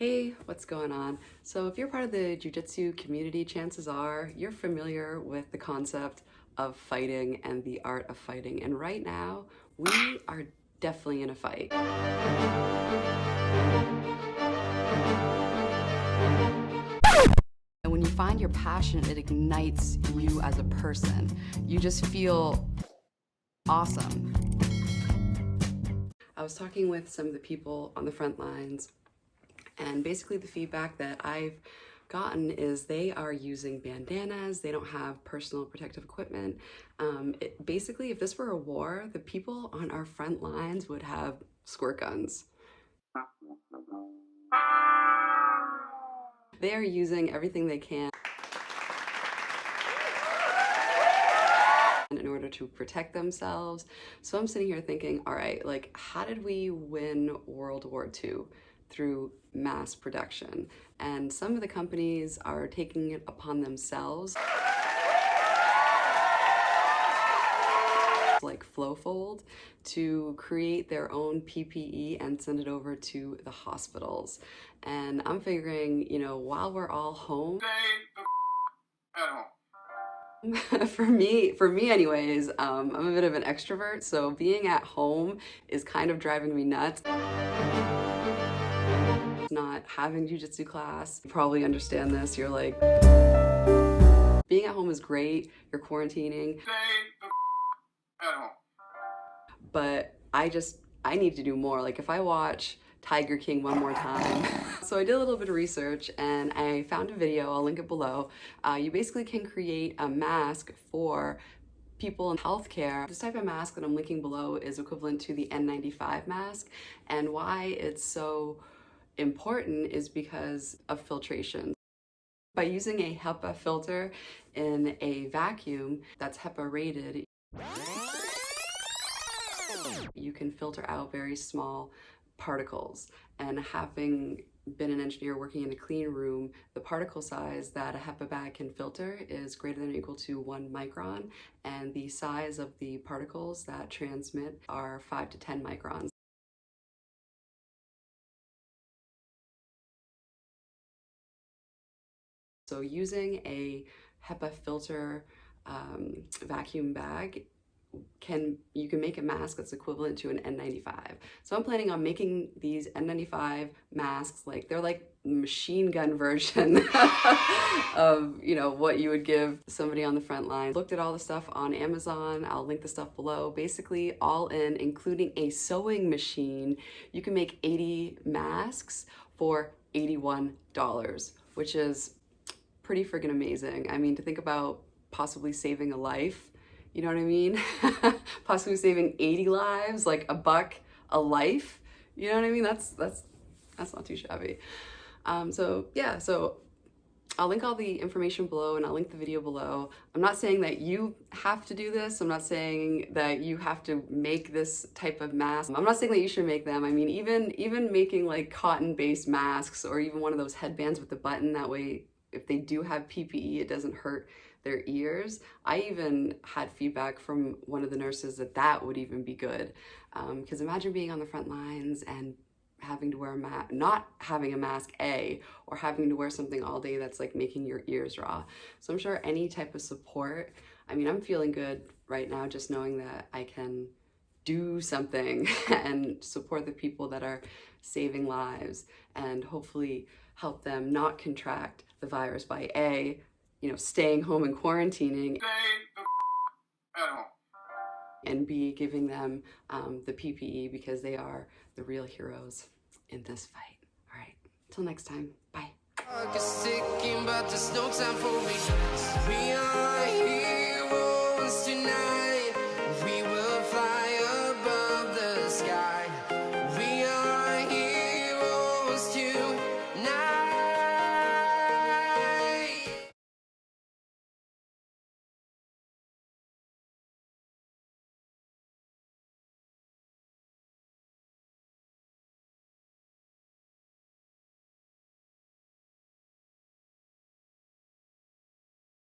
Hey, what's going on? So if you're part of the jiu-jitsu community, chances are you're familiar with the concept of fighting and the art of fighting. And right now, we are definitely in a fight. And when you find your passion, it ignites you as a person. You just feel awesome. I was talking with some of the people on the front lines, and basically the feedback that I've gotten is they are using bandanas, they don't have personal protective equipment. Basically, if this were a war, the people on our front lines would have squirt guns. They are using everything they can in order to protect themselves. So I'm sitting here thinking, all right, like, how did we win World War II? Through mass production. And some of the companies are taking it upon themselves, like Flowfold, to create their own PPE and send it over to the hospitals. And I'm figuring, you know, while we're all home, for me anyways, I'm a bit of an extrovert, so being at home is kind of driving me nuts. Not having jiu-jitsu class, you probably understand this. You're like, being at home is great, you're quarantining, but I need to do more. Like, if I watch Tiger King one more time. So I did a little bit of research and I found a video, I'll link it below. You basically can create a mask for people in healthcare. This type of mask that I'm linking below is equivalent to the N95 mask, and why it's so important is because of filtration. By using a HEPA filter in a vacuum that's HEPA rated, you can filter out very small particles. And having been an engineer working in a clean room, the particle size that a HEPA bag can filter is greater than or equal to 1 micron, and the size of the particles that transmit are 5 to 10 microns. So using a HEPA filter vacuum bag, you can make a mask that's equivalent to an N95. So I'm planning on making these N95 masks, like they're like machine gun version of, you know, what you would give somebody on the front line. Looked at all the stuff on Amazon, I'll link the stuff below. Basically all in, including a sewing machine, you can make 80 masks for $81, which is pretty friggin' amazing. I mean, to think about possibly saving a life, you know what I mean? Possibly saving 80 lives, like $1 a life, you know what I mean? That's not too shabby. So yeah, so I'll link all the information below and I'll link the video below. I'm not saying that you have to do this. I'm not saying that you have to make this type of mask. I'm not saying that you should make them. I mean, even making like cotton-based masks, or even one of those headbands with the button, that way if they do have PPE, it doesn't hurt their ears. I even had feedback from one of the nurses that would even be good. Because imagine being on the front lines and having to wear a mask, not having a mask, or having to wear something all day that's like making your ears raw. So I'm sure any type of support, I mean, I'm feeling good right now just knowing that I can do something and support the people that are saving lives, and hopefully help them not contract the virus by you know, staying home and quarantining, and B, giving them the PPE, because they are the real heroes in this fight. All right, till next time, bye. We are heroes tonight. We will